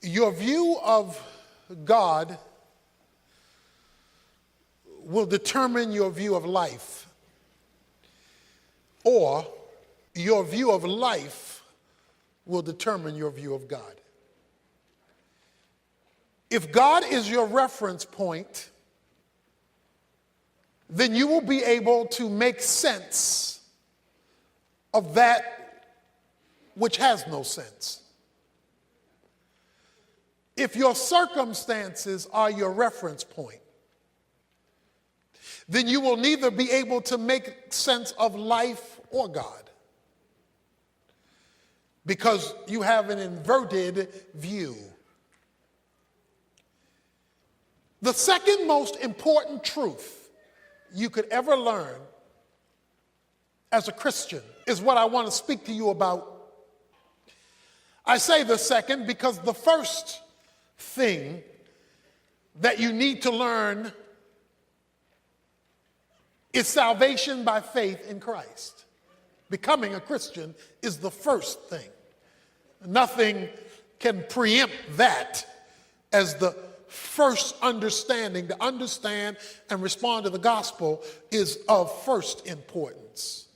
Your view of God will determine your view of life, or your view of life will determine your view of God. If God is your reference point, then you will be able to make sense of that which has no sense. If your circumstances are your reference point, then you will neither be able to make sense of life or God, because you have an inverted view. The second most important truth you could ever learn as a Christian is what I want to speak to you about. I say the second because the first thing that you need to learn is salvation by faith in Christ. Becoming a Christian is the first thing. Nothing can preempt that as the first understanding. To understand and respond to the gospel is of first importance.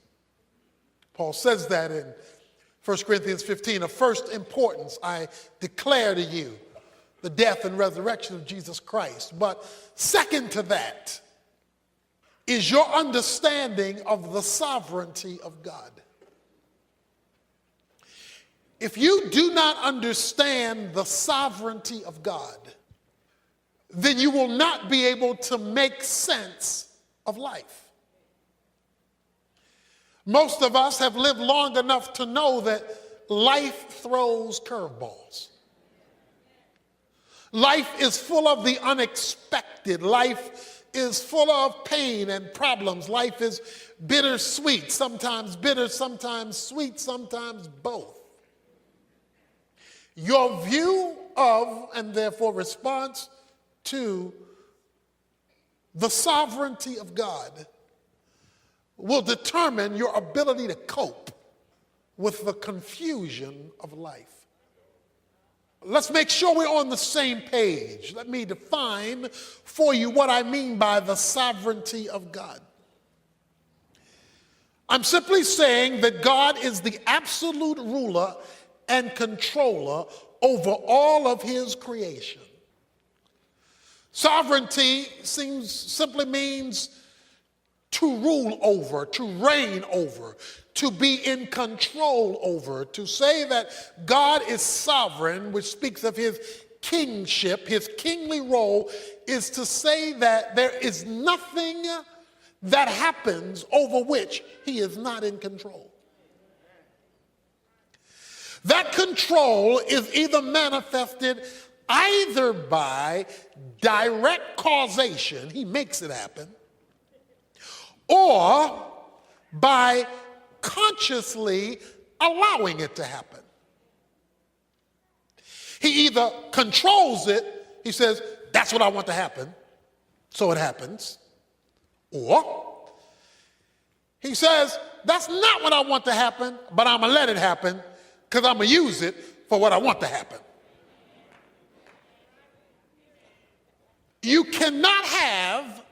Paul says that in 1 Corinthians 15, of first importance, I declare to you the death and resurrection of Jesus Christ. But second to that is your understanding of the sovereignty of God. If you do not understand the sovereignty of God, then you will not be able to make sense of life. Most of us have lived long enough to know that life throws curveballs. Life is full of the unexpected. Life is full of pain and problems. Life is bittersweet, sometimes bitter, sometimes sweet, sometimes both. Your view of, and therefore response to, the sovereignty of God will determine your ability to cope with the confusion of life. Let's make sure we're on the same page. Let me define for you what I mean by the sovereignty of God. I'm simply saying that God is the absolute ruler and controller over all of his creation. Sovereignty simply means to rule over, to reign over, to be in control over. To say that God is sovereign, which speaks of his kingship, his kingly role, is to say that there is nothing that happens over which he is not in control. That control is either manifested either by direct causation, he makes it happen, or by consciously allowing it to happen. He either controls it, he says, that's what I want to happen, so it happens, or he says, that's not what I want to happen, but I'm going to let it happen because I'm going to use it for what I want to happen. You cannot have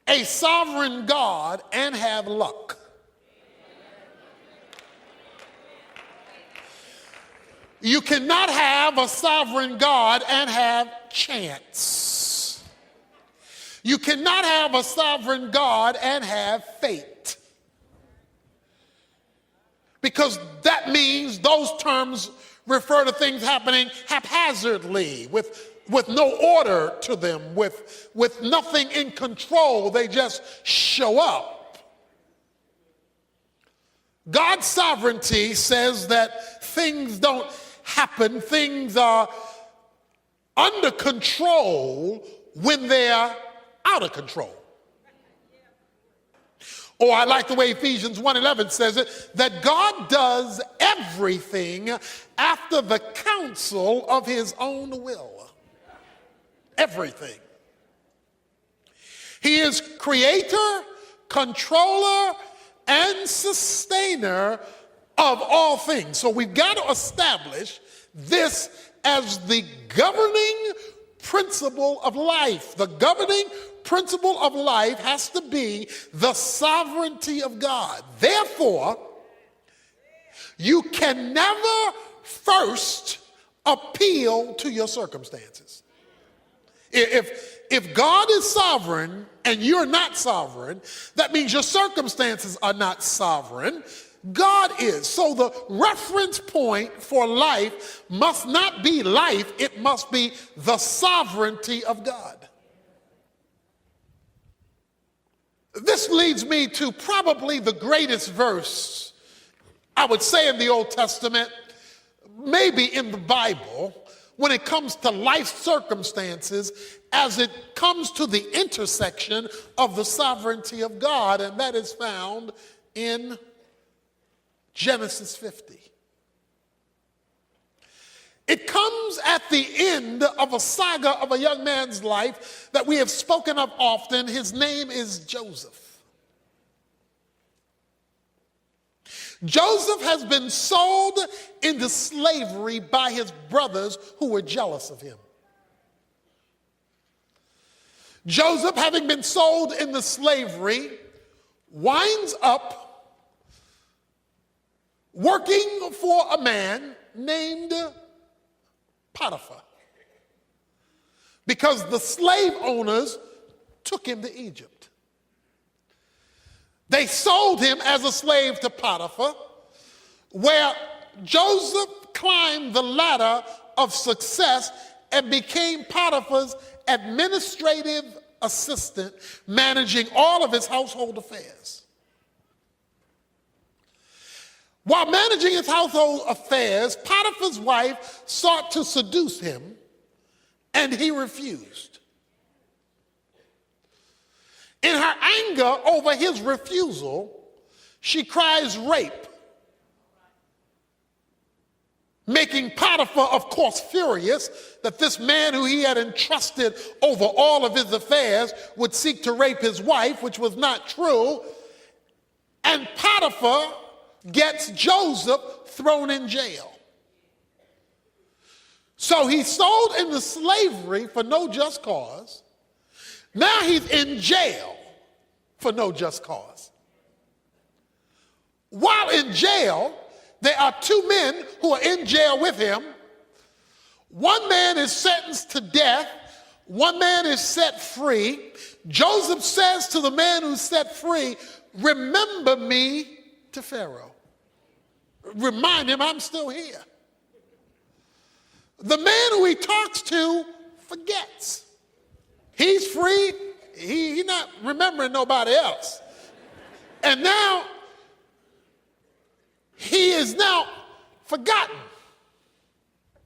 a sovereign God and have luck. You cannot have a sovereign God and have chance. You cannot have a sovereign God and have fate. Because that means those terms refer to things happening haphazardly, with no order to them, with nothing in control. They just show up. God's sovereignty says that things don't happen, things are under control when they are out of control. Or I like the way Ephesians 1:11 says it, that God does everything after the counsel of his own will. Everything. He is creator, controller, and sustainer of all things. So we've got to establish this as the governing principle of life. The governing principle of life has to be the sovereignty of God. Therefore, you can never first appeal to your circumstances. If God is sovereign and you're not sovereign, that means your circumstances are not sovereign. God is. So the reference point for life must not be life, it must be the sovereignty of God. This leads me to probably the greatest verse, I would say, in the Old Testament, maybe in the Bible, when it comes to life circumstances, as it comes to the intersection of the sovereignty of God, and that is found in Genesis 50. It comes at the end of a saga of a young man's life that we have spoken of often. His name is Joseph. Joseph has been sold into slavery by his brothers who were jealous of him. Joseph, having been sold into slavery, winds up working for a man named Potiphar, because the slave owners took him to Egypt. They sold him as a slave to Potiphar, where Joseph climbed the ladder of success and became Potiphar's administrative assistant, managing all of his household affairs. While managing his household affairs, Potiphar's wife sought to seduce him, and he refused. In her anger over his refusal, she cries rape, making Potiphar, of course, furious that this man who he had entrusted over all of his affairs would seek to rape his wife, which was not true. And Potiphar gets Joseph thrown in jail. So he's sold into slavery for no just cause. Now he's in jail for no just cause. While in jail, there are two men who are in jail with him. One man is sentenced to death. One man is set free. Joseph says to the man who's set free, "Remember me to Pharaoh." Remind him I'm still here. The man who he talks to forgets. He's free. He's not remembering nobody else. And now he is now forgotten.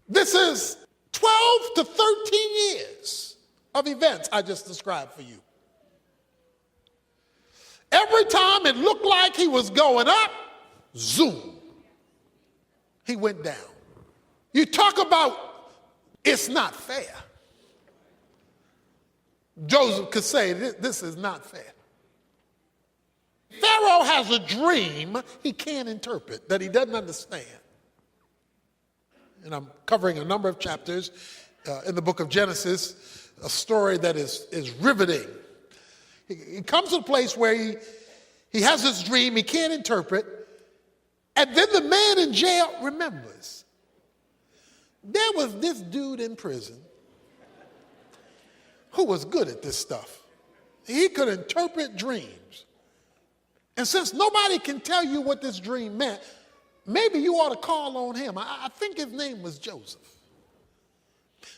This is 12 to 13 years of events I just described for you. Every time it looked like he was going up, zoom, he went down. You talk about it's not fair. Joseph could say, this is not fair. Pharaoh has a dream he can't interpret, that he doesn't understand. And I'm covering a number of chapters in the book of Genesis, a story that is riveting. He comes to a place where he has this dream he can't interpret, and then the man in jail remembers. There was this dude in prison who was good at this stuff. He could interpret dreams. And since nobody can tell you what this dream meant, maybe you ought to call on him. I think his name was Joseph.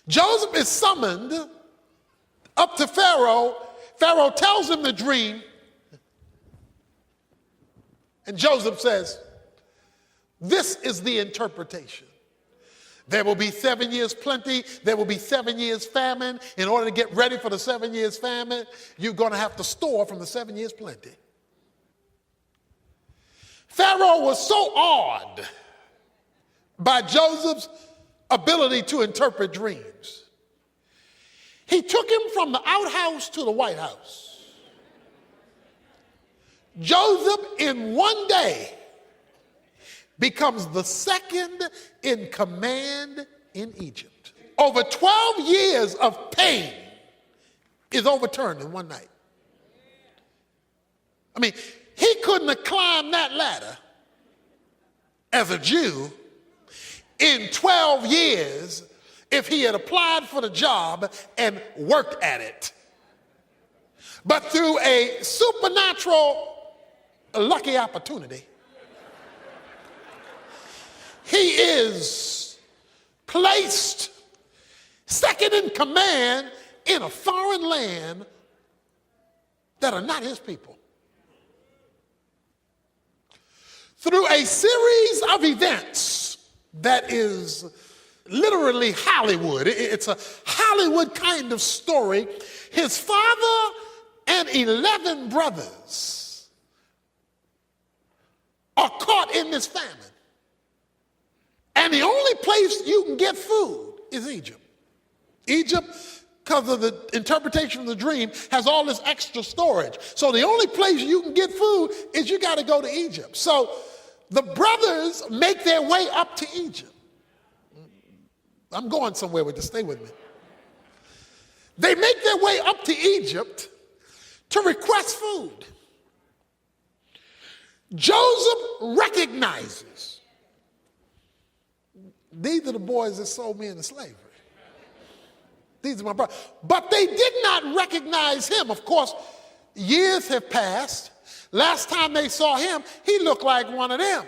Joseph is summoned up to Pharaoh. Pharaoh tells him the dream. And Joseph says, this is the interpretation. There will be 7 years plenty. There will be 7 years famine. In order to get ready for the 7 years famine, you're going to have to store from the 7 years plenty. Pharaoh was so awed by Joseph's ability to interpret dreams. He took him from the outhouse to the White House. Joseph, in one day, becomes the second in command in Egypt. over 12 years of pain is overturned in one night. I mean, he couldn't have climbed that ladder as a Jew in 12 years if he had applied for the job and worked at it. But through a supernatural lucky opportunity, he is placed second in command in a foreign land that are not his people. Through a series of events that is literally Hollywood. It's a Hollywood kind of story. His father and 11 brothers are caught in this famine. And the only place you can get food is Egypt. Egypt, because of the interpretation of the dream, has all this extra storage. So the only place you can get food is you got to go to Egypt. So the brothers make their way up to Egypt. I'm going somewhere with this. Stay with me. They make their way up to Egypt to request food. Joseph recognizes these are the boys that sold me into slavery. These are my brothers. But they did not recognize him. Of course, years have passed. Last time they saw him, he looked like one of them.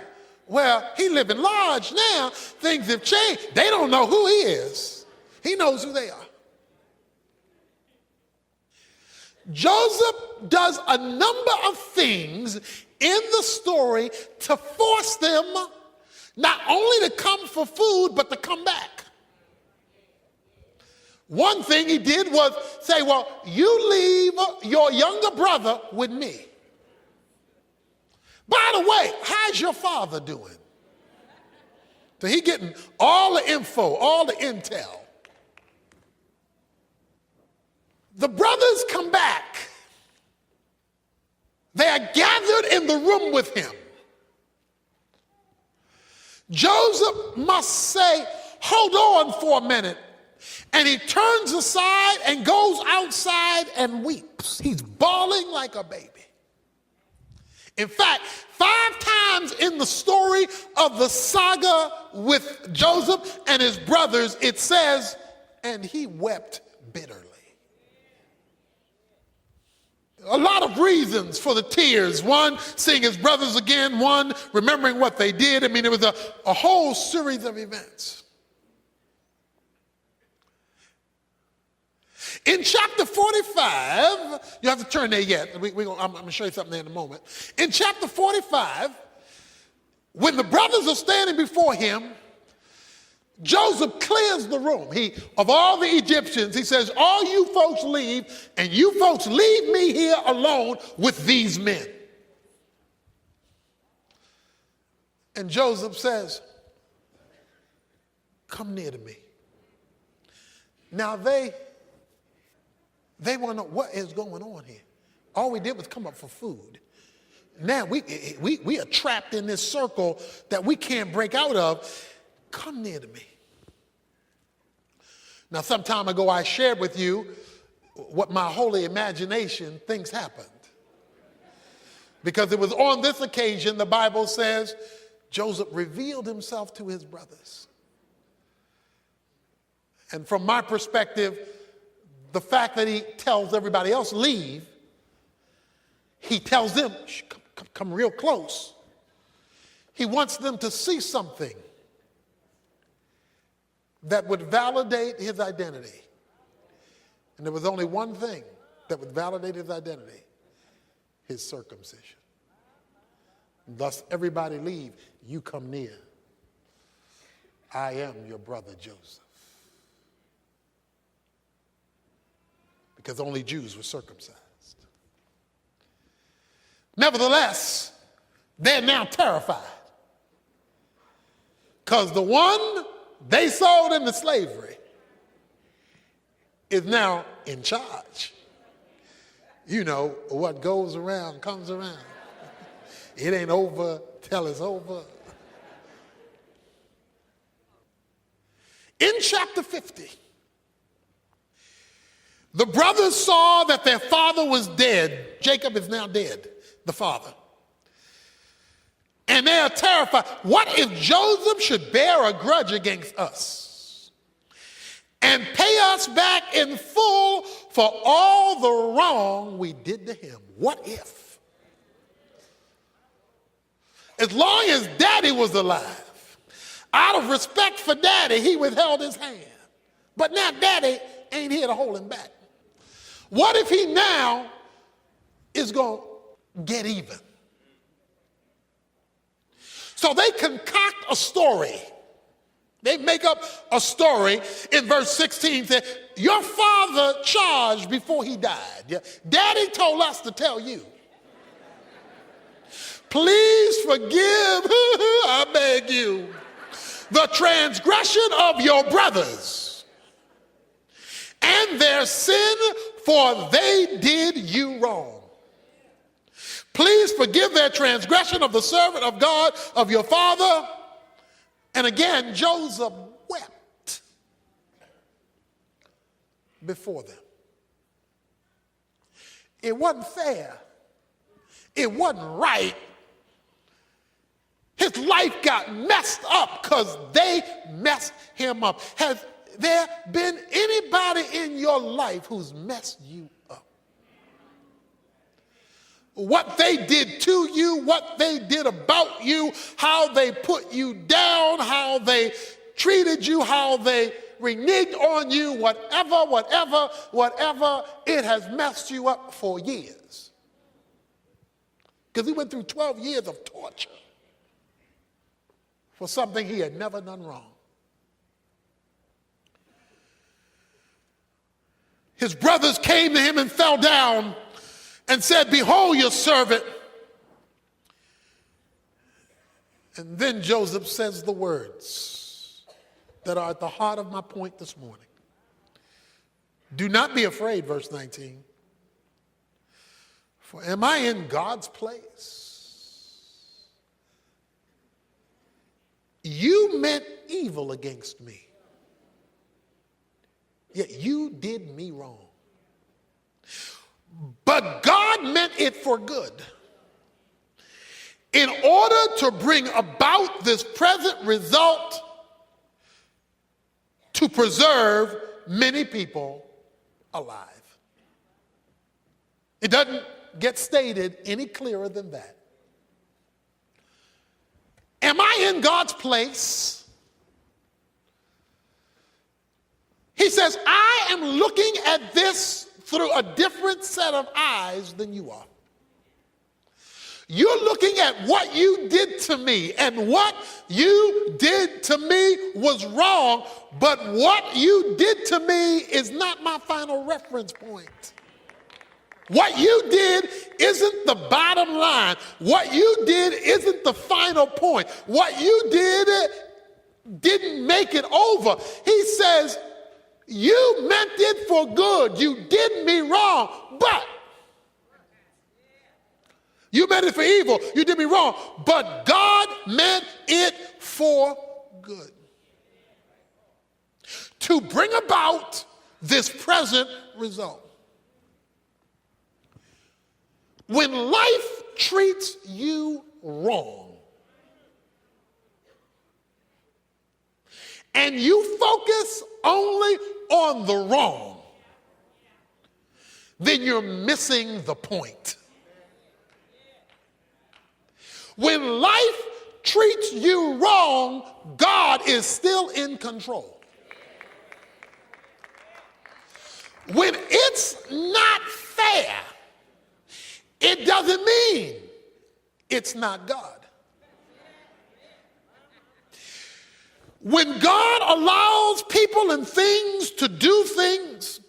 Well, he living large now. Things have changed. They don't know who he is. He knows who they are. Joseph does a number of things in the story to force them not only to come for food, but to come back. One thing he did was say, well, you leave your younger brother with me. By the way, how's your father doing? So he getting all the info, all the intel. The brothers come back. They are gathered in the room with him. Joseph must say, hold on for a minute. And he turns aside and goes outside and weeps. He's bawling like a baby. In fact, 5 times in the story of the saga with Joseph and his brothers, it says, and he wept bitterly. A lot of reasons for the tears. One, seeing his brothers again. One, remembering what they did. I mean, it was a whole series of events. In chapter 45, you have to turn there yet. I'm going to show you something there in a moment. In chapter 45, when the brothers are standing before him, Joseph clears the room. Of all the Egyptians, he says, all you folks leave, and you folks leave me here alone with these men. And Joseph says, come near to me. Now they want to know what is going on here. All we did was come up for food. Now we are trapped in this circle that we can't break out of. Come near to me. Now, some time ago, I shared with you what my holy imagination thinks happened. Because it was on this occasion, the Bible says, Joseph revealed himself to his brothers. And from my perspective, the fact that he tells everybody else, leave, he tells them, come real close. He wants them to see something that would validate his identity. And there was only one thing that would validate his identity: his circumcision. Thus, everybody leave, you come near. I am your brother Joseph. Because only Jews were circumcised. Nevertheless, they're now terrified. Because the one they sold into slavery is now in charge. You know, what goes around comes around. It ain't over till it's over. In chapter 50, the brothers saw that their father was dead. Jacob is now dead, the father. And they are terrified. What if Joseph should bear a grudge against us and pay us back in full for all the wrong we did to him? What if? As long as daddy was alive, out of respect for daddy, he withheld his hand. But now daddy ain't here to hold him back. What if he now is going to get even? So they concoct a story. They make up a story in verse 16. Said, your father charged before he died. Daddy told us to tell you. Please forgive, I beg you, the transgression of your brothers and their sin, for they did you wrong. Please forgive their transgression of the servant of God, of your father. And again, Joseph wept before them. It wasn't fair. It wasn't right. His life got messed up because they messed him up. Has there been anybody in your life who's messed you up? What they did to you, what they did about you, how they put you down, how they treated you, how they reneged on you, whatever, it has messed you up for years. Because he went through 12 years of torture for something he had never done wrong. His brothers came to him and fell down and said, behold your servant. And then Joseph says the words that are at the heart of my point this morning. Do not be afraid, verse 19. For am I in God's place? You meant evil against me, yet you did me wrong. But God meant it for good, in order to bring about this present result, to preserve many people alive. It doesn't get stated any clearer than that. Am I in God's place? He says, I am looking at this through a different set of eyes than you are. You're looking at what you did to me, and what you did to me was wrong, but what you did to me is not my final reference point. What you did isn't the bottom line. What you did isn't the final point. What you did didn't make it over. He says, you meant it for good. You did me wrong, but you meant it for evil. You did me wrong, but God meant it for good, to bring about this present result. When life treats you wrong and you focus only on the wrong, then you're missing the point. When life treats you wrong, God is still in control. When it's not fair, it doesn't mean it's not God. When God allows people and things to do things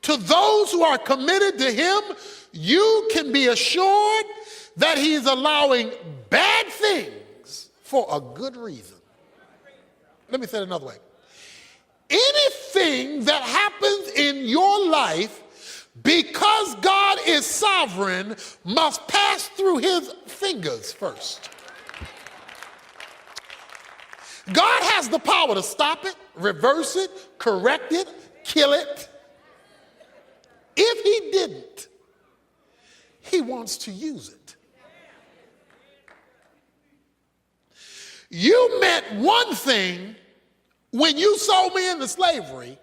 to those who are committed to him, you can be assured that he's allowing bad things for a good reason. Let me say it another way. Anything that happens in your life, because God is sovereign, must pass through his fingers first. God has the power to stop it, reverse it, correct it, kill it. If he didn't, he wants to use it. You meant one thing when you sold me into slavery,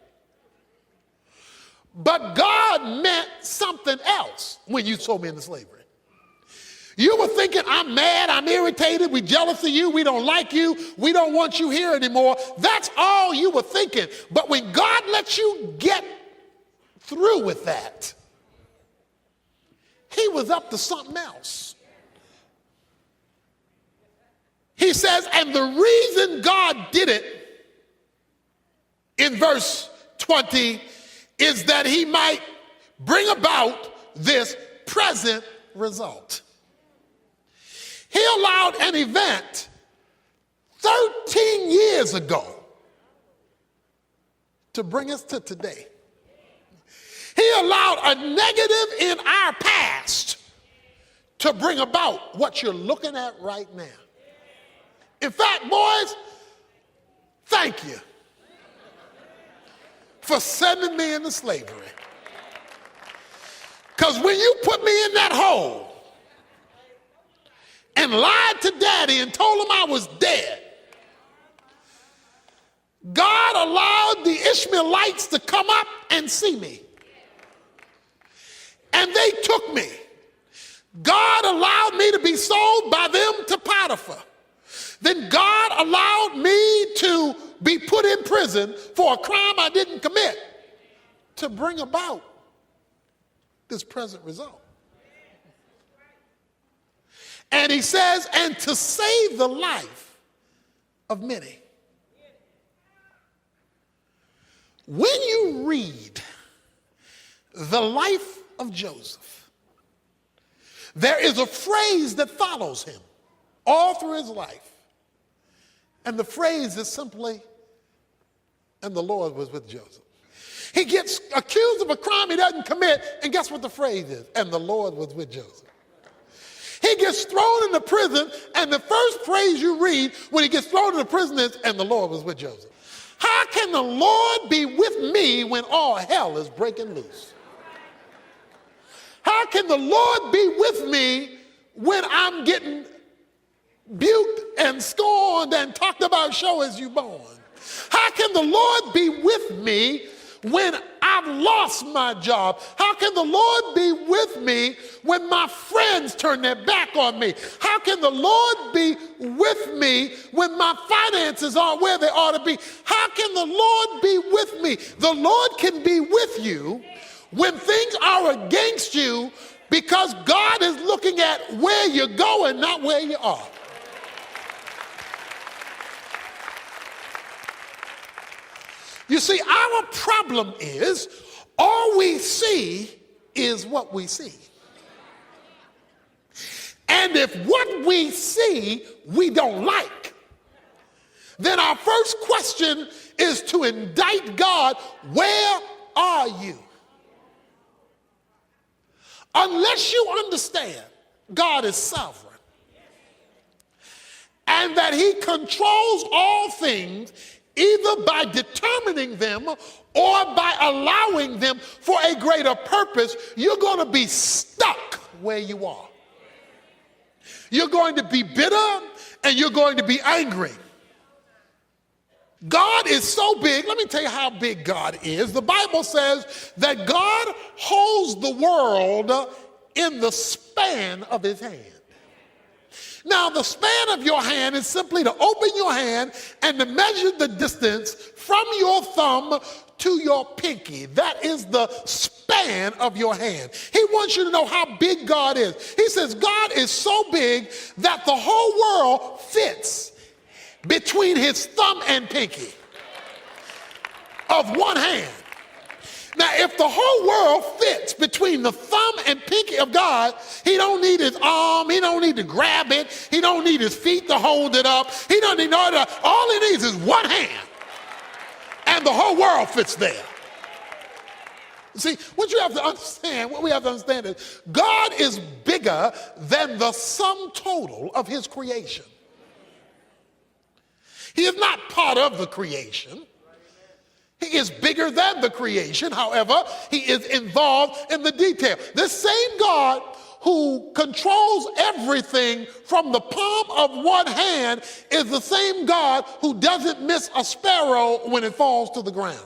but God meant something else when you sold me into slavery. You were thinking, I'm mad, I'm irritated, we're jealous of you, we don't like you, we don't want you here anymore. That's all you were thinking. But when God lets you get through with that, he was up to something else. He says, and the reason God did it in verse 20 is that he might bring about this present result. He allowed an event 13 years ago to bring us to today. He allowed a negative in our past to bring about what you're looking at right now. In fact, boys, thank you for sending me into slavery. Because when you put me in that hole and lied to daddy and told him I was dead, God allowed the Ishmaelites to come up and see me. And they took me. God allowed me to be sold by them to Potiphar. Then God allowed me to be put in prison for a crime I didn't commit to bring about this present result. And he says, and to save the life of many. When you read the life of Joseph, there is a phrase that follows him all through his life. And the phrase is simply, and the Lord was with Joseph. He gets accused of a crime he doesn't commit, and guess what the phrase is? And the Lord was with Joseph. He gets thrown into prison, and the first phrase you read when he gets thrown into prison is, and the Lord was with Joseph. How can the Lord be with me when all hell is breaking loose? How can the Lord be with me when I'm getting buked and scorned and talked about show as you born? How can the Lord be with me when I've lost my job? How can the Lord be with me when my friends turn their back on me? How can the Lord be with me when my finances aren't where they ought to be? How can the Lord be with me? The Lord can be with you when things are against you, because God is looking at where you're going, not where you are. You see, our problem is all we see is what we see. And if what we see we don't like, then our first question is to indict God, where are you? Unless you understand God is sovereign and that he controls all things, either by determining them or by allowing them for a greater purpose, you're going to be stuck where you are. You're going to be bitter and you're going to be angry. God is so big. Let me tell you how big God is. The Bible says that God holds the world in the span of his hand. Now, the span of your hand is simply to open your hand and to measure the distance from your thumb to your pinky. That is the span of your hand. He wants you to know how big God is. He says God is so big that the whole world fits between his thumb and pinky of one hand. Now, if the whole world fits between the thumb and pinky of God, he don't need his arm, he don't need to grab it, he don't need his feet to hold it up, he don't need all that. All he needs is one hand, and the whole world fits there. See, what you have to understand, what we have to understand is God is bigger than the sum total of his creation. He is not part of the creation. He is bigger than the creation. However, he is involved in the detail. This same God who controls everything from the palm of one hand is the same God who doesn't miss a sparrow when it falls to the ground.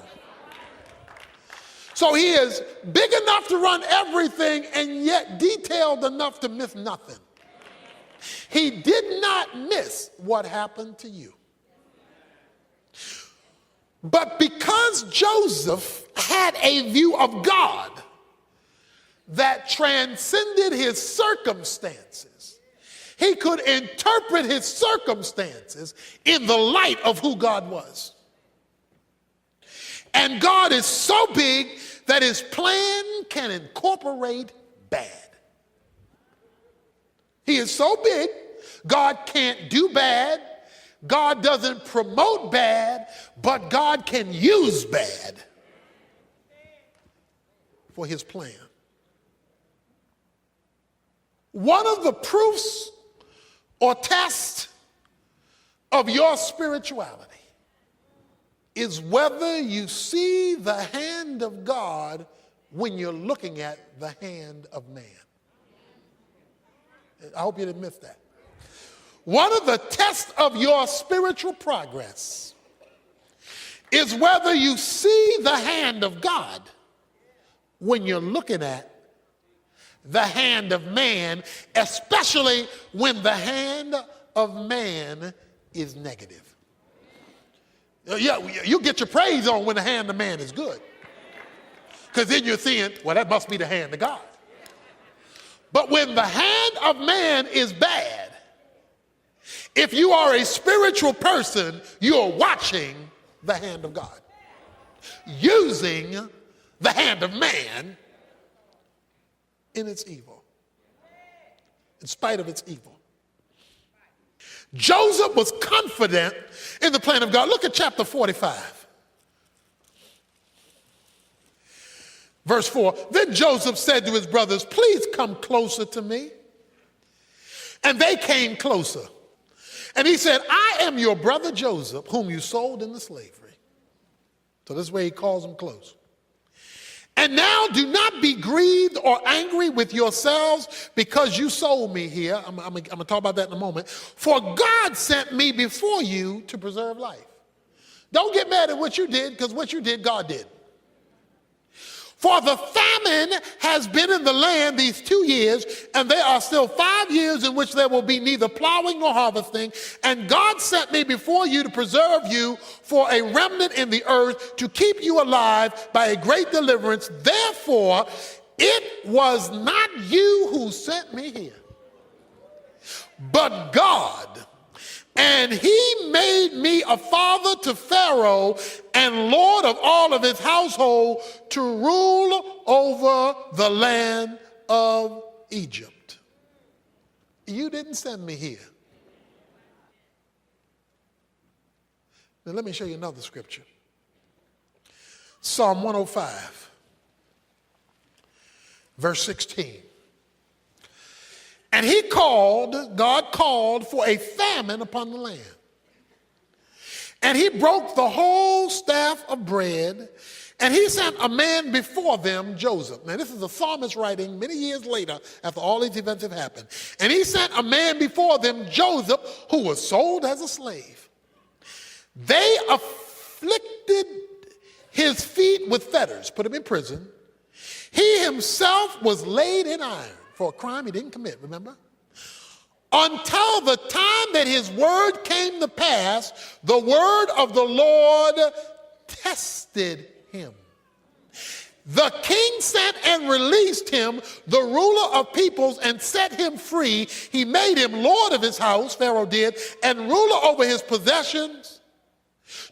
So he is big enough to run everything and yet detailed enough to miss nothing. He did not miss what happened to you. But because Joseph had a view of God that transcended his circumstances, he could interpret his circumstances in the light of who God was. And God is so big that his plan can incorporate bad. He is so big, God can't do bad. God doesn't promote bad, but God can use bad for his plan. One of the proofs or tests of your spirituality is whether you see the hand of God when you're looking at the hand of man. I hope you didn't miss that. One of the tests of your spiritual progress is whether you see the hand of God when you're looking at the hand of man, especially when the hand of man is negative. Yeah, you get your praise on when the hand of man is good, because then you're seeing, well, that must be the hand of God. But when the hand of man is bad, if you are a spiritual person, you're watching the hand of God, using the hand of man in its evil, in spite of its evil. Joseph was confident in the plan of God. Look at chapter 45. Verse 4, then Joseph said to his brothers, please come closer to me. And they came closer. And he said, I am your brother Joseph, whom you sold into slavery. So this way he calls them close. And now do not be grieved or angry with yourselves because you sold me here. I'm going to talk about that in a moment. For God sent me before you to preserve life. Don't get mad at what you did, because what you did, God did. For the famine has been in the land these 2 years, and there are still 5 years in which there will be neither plowing nor harvesting. And God sent me before you to preserve you for a remnant in the earth, to keep you alive by a great deliverance. Therefore, it was not you who sent me here, but God. And he made me a father to Pharaoh and lord of all of his household, to rule over the land of Egypt. You didn't send me here. Now let me show you another scripture. Psalm 105, verse 16. And God called for a famine upon the land. And he broke the whole staff of bread, and he sent a man before them, Joseph. Now this is the psalmist writing many years later after all these events have happened. And he sent a man before them, Joseph, who was sold as a slave. They afflicted his feet with fetters, put him in prison. He himself was laid in iron for a crime he didn't commit, remember? Until the time that his word came to pass, the word of the Lord tested him. The king sent and released him, the ruler of peoples, and set him free. He made him lord of his house, Pharaoh did, and ruler over his possessions,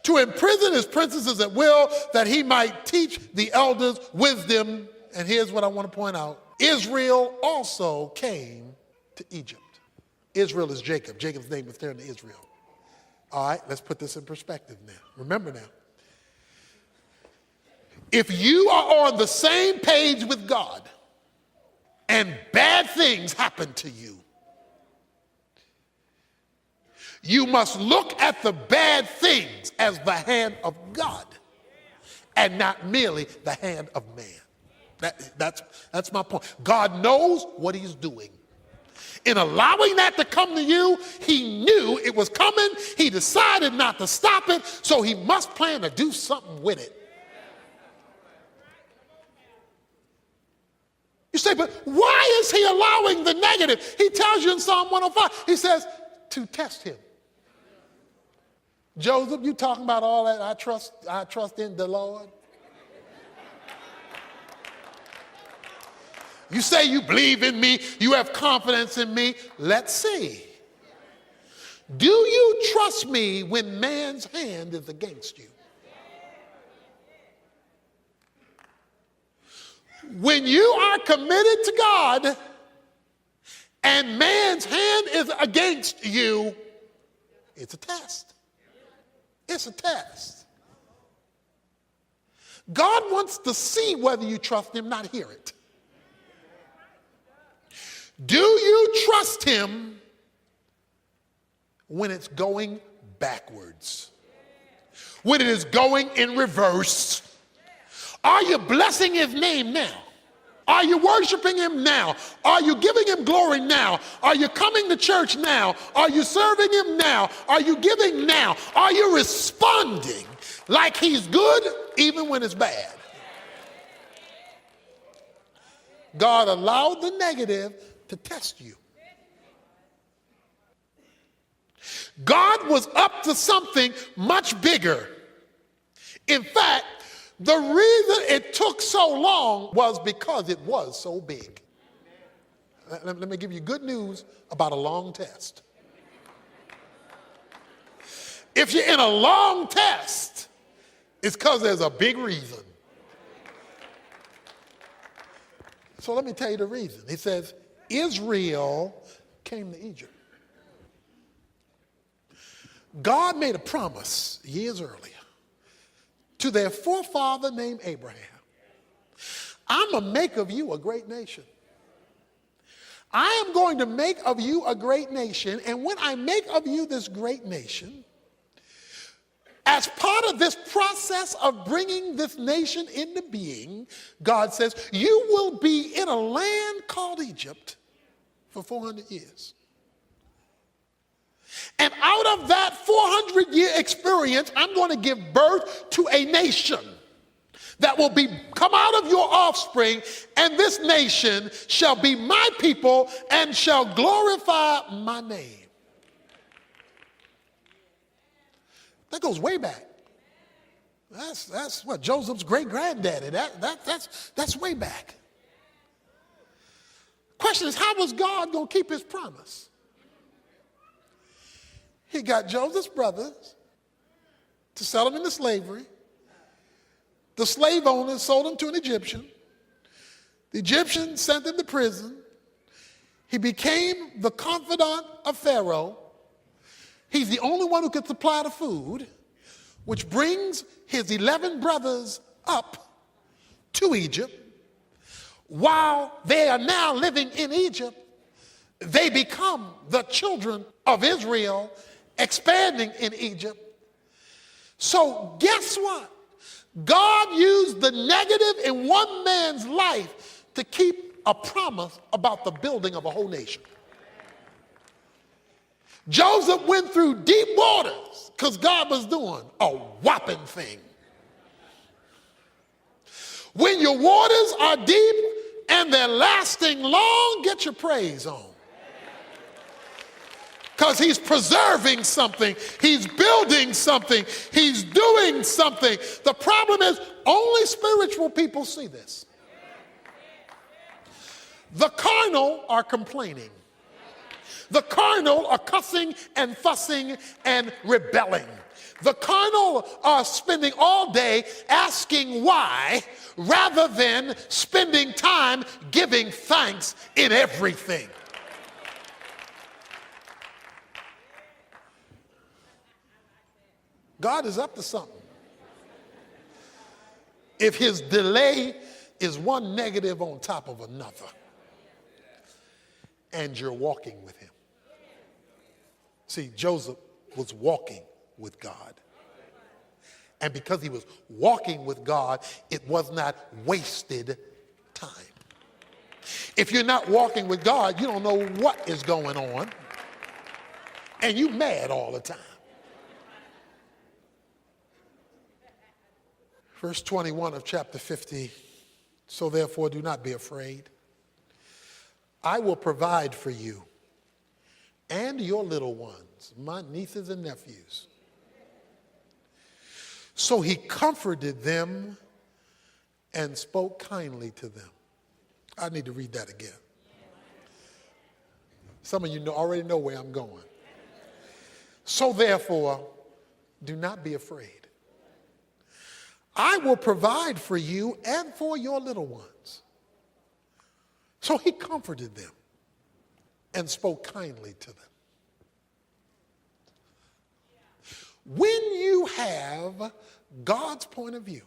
to imprison his princesses at will, that he might teach the elders wisdom. And here's what I want to point out. Israel also came to Egypt. Israel is Jacob. Jacob's name was turned to Israel. All right, let's put this in perspective now. Remember now. If you are on the same page with God and bad things happen to you, You must look at the bad things as the hand of God and not merely the hand of man. That's my point. God knows what he's doing. In allowing that to come to you, he knew it was coming. He decided not to stop it, so he must plan to do something with it. You say, but why is he allowing the negative? He tells you in Psalm 105, he says, to test him. Joseph, you talking about all that, I trust in the Lord. You say you believe in me, you have confidence in me. Let's see. Do you trust me when man's hand is against you? When you are committed to God and man's hand is against you, it's a test. It's a test. God wants to see whether you trust him, not hear it. Do you trust him when it's going backwards? When it is going in reverse? Are you blessing his name now? Are you worshiping him now? Are you giving him glory now? Are you coming to church now? Are you serving him now? Are you giving now? Are you responding like he's good even when it's bad? God allowed the negative to test you. God was up to something much bigger. In fact, the reason it took so long was because it was so big. Let me give you good news about a long test. If you're in a long test, it's because there's a big reason. So let me tell you the reason. He says, Israel came to Egypt. God made a promise years earlier to their forefather named Abraham. I'm going to make of you a great nation. I am going to make of you a great nation, and when I make of you this great nation, as part of this process of bringing this nation into being, God says, you will be in a land called Egypt for 400 years. And out of that 400-year experience, I'm going to give birth to a nation that will come out of your offspring, and this nation shall be my people and shall glorify my name. That goes way back. That's what Joseph's great-granddaddy. That's way back. Question is, how was God going to keep his promise? He got Joseph's brothers to sell him into slavery. The slave owners sold him to an Egyptian. The Egyptian sent him to prison. He became the confidant of Pharaoh. He's the only one who could supply the food, which brings his 11 brothers up to Egypt. While they are now living in Egypt, they become the children of Israel, expanding in Egypt. So guess what? God used the negative in one man's life to keep a promise about the building of a whole nation. Joseph went through deep waters because God was doing a whopping thing. When your waters are deep and they're lasting long, get your praise on. Because he's preserving something. He's building something. He's doing something. The problem is only spiritual people see this. The carnal are complaining. The carnal are cussing and fussing and rebelling. The carnal are spending all day asking why rather than spending time giving thanks in everything. God is up to something. If his delay is one negative on top of another, and you're walking with him. See, Joseph was walking with God. And because he was walking with God, it was not wasted time. If you're not walking with God, you don't know what is going on, and you mad all the time. Verse 21 of chapter 50, so therefore do not be afraid. I will provide for you and your little ones, my nieces and nephews. So he comforted them and spoke kindly to them. I need to read that again. Some of you already know where I'm going. So therefore, do not be afraid. I will provide for you and for your little ones. So he comforted them and spoke kindly to them. When you have God's point of view,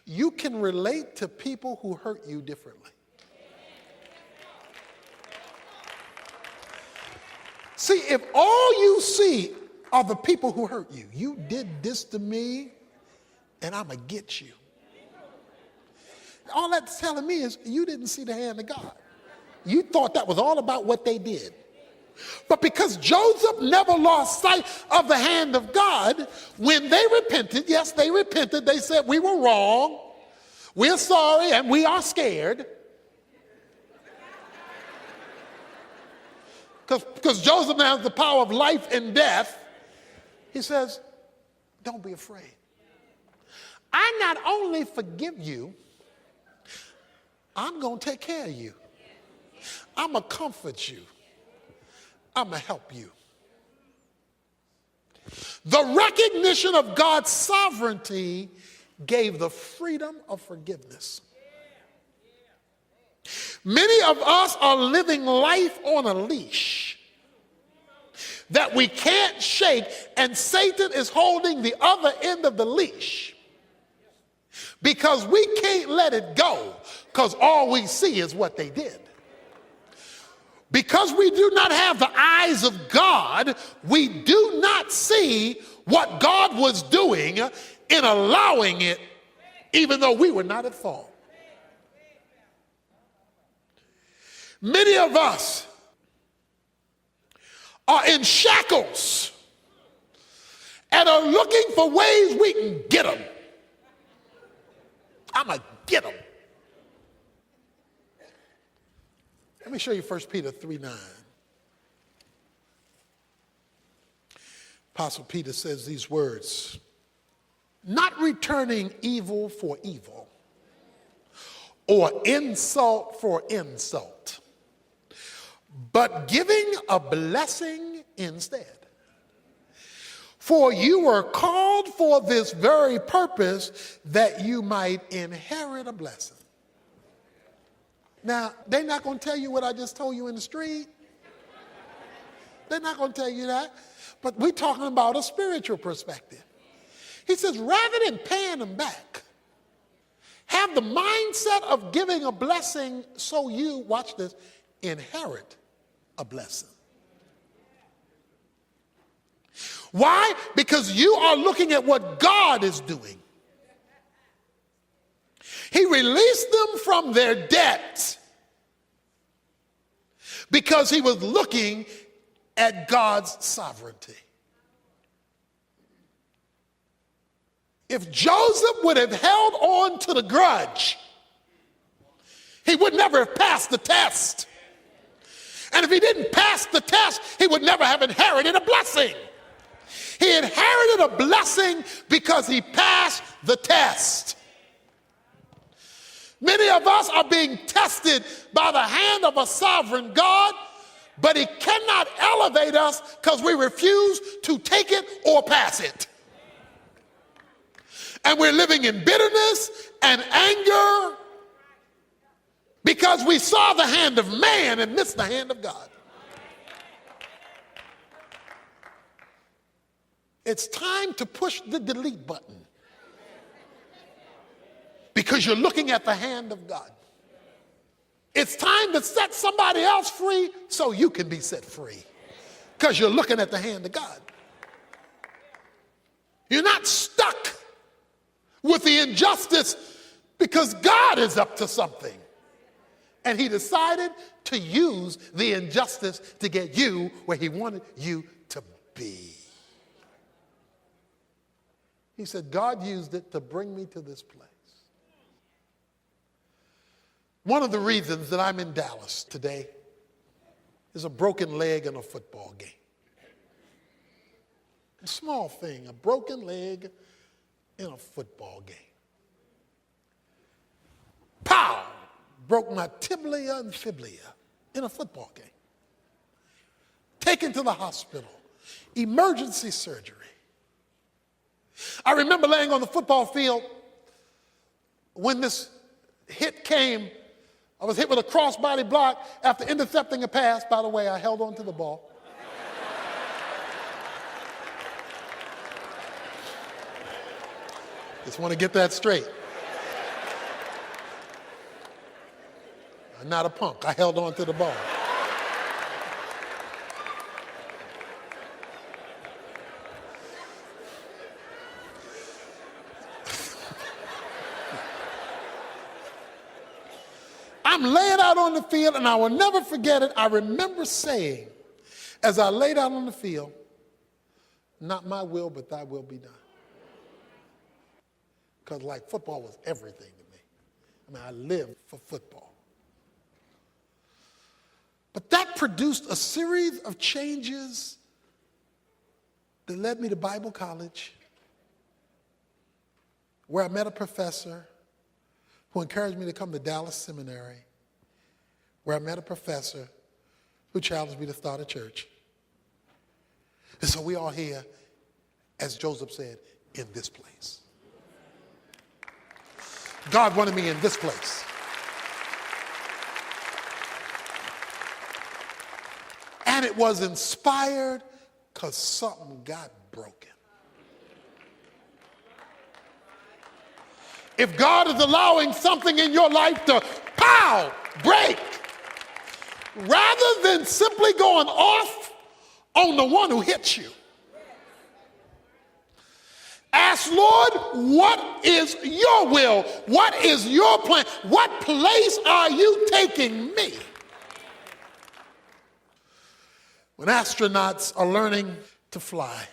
you can relate to people who hurt you differently. See, if all you see are the people who hurt you, you did this to me and I'm going to get you. All that's telling me is you didn't see the hand of God. You thought that was all about what they did. But because Joseph never lost sight of the hand of God, when they repented, yes, they repented. They said, we were wrong. We're sorry and we are scared. Because Joseph now has the power of life and death. He says, don't be afraid. I not only forgive you, I'm going to take care of you. I'm going to comfort you. I'm going to help you. The recognition of God's sovereignty gave the freedom of forgiveness. Many of us are living life on a leash that we can't shake, and Satan is holding the other end of the leash because we can't let it go because all we see is what they did. Because we do not have the eyes of God, we do not see what God was doing in allowing it, even though we were not at fault. Many of us are in shackles and are looking for ways we can get them. I'm going to get them. Let me show you 1 Peter 3:9. Apostle Peter says these words, not returning evil for evil or insult for insult, but giving a blessing instead. For you were called for this very purpose, that you might inherit a blessing. Now, they're not going to tell you what I just told you in the street. They're not going to tell you that. But we're talking about a spiritual perspective. He says, rather than paying them back, have the mindset of giving a blessing so you, watch this, inherit a blessing. Why? Because you are looking at what God is doing. He released them from their debt because he was looking at God's sovereignty. If Joseph would have held on to the grudge, he would never have passed the test. And if he didn't pass the test, he would never have inherited a blessing. He inherited a blessing because he passed the test. Many of us are being tested by the hand of a sovereign God, but he cannot elevate us because we refuse to take it or pass it. And we're living in bitterness and anger because we saw the hand of man and missed the hand of God. It's time to push the delete button because you're looking at the hand of God. It's time to set somebody else free so you can be set free. because you're looking at the hand of God. You're not stuck with the injustice because God is up to something. And he decided to use the injustice to get you where he wanted you to be. He said, God used it to bring me to this place. One of the reasons that I'm in Dallas today is a broken leg in a football game. A small thing, a broken leg in a football game. Pow! Broke my tibia and fibula in a football game. Taken to the hospital. Emergency surgery. I remember laying on the football field when this hit came. I was hit with a crossbody block after intercepting a pass. By the way, I held on to the ball. Just want to get that straight. I'm not a punk. I held on to the ball. I'm laying out on the field, and I will never forget it. I remember saying, as I laid out on the field, not my will, but thy will be done. Because like football was everything to me. I mean, I lived for football. But that produced a series of changes that led me to Bible college, where I met a professor who encouraged me to come to Dallas Seminary, where I met a professor who challenged me to start a church. And so we are here, as Joseph said, in this place. God wanted me in this place. And it was inspired because something got broken. If God is allowing something in your life to pow, break, rather than simply going off on the one who hits you, ask, Lord, what is your will? What is your plan? What place are you taking me? When astronauts are learning to fly,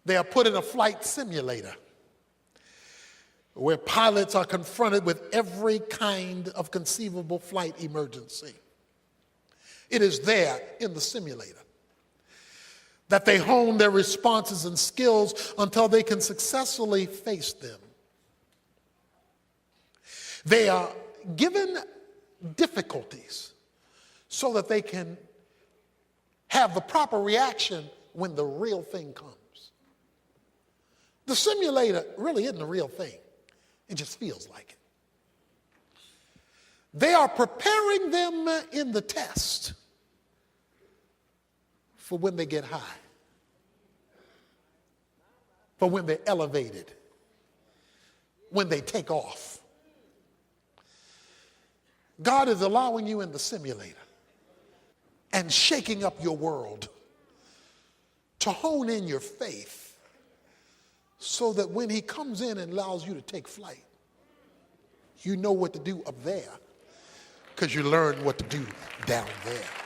they are put in a flight simulator where pilots are confronted with every kind of conceivable flight emergency. It is there in the simulator that they hone their responses and skills until they can successfully face them. They are given difficulties so that they can have the proper reaction when the real thing comes. The simulator really isn't the real thing. It just feels like it. They are preparing them in the test for when they get high, for when they're elevated, when they take off. God is allowing you in the simulator and shaking up your world to hone in your faith so that when he comes in and allows you to take flight, you know what to do up there because you learned what to do down there.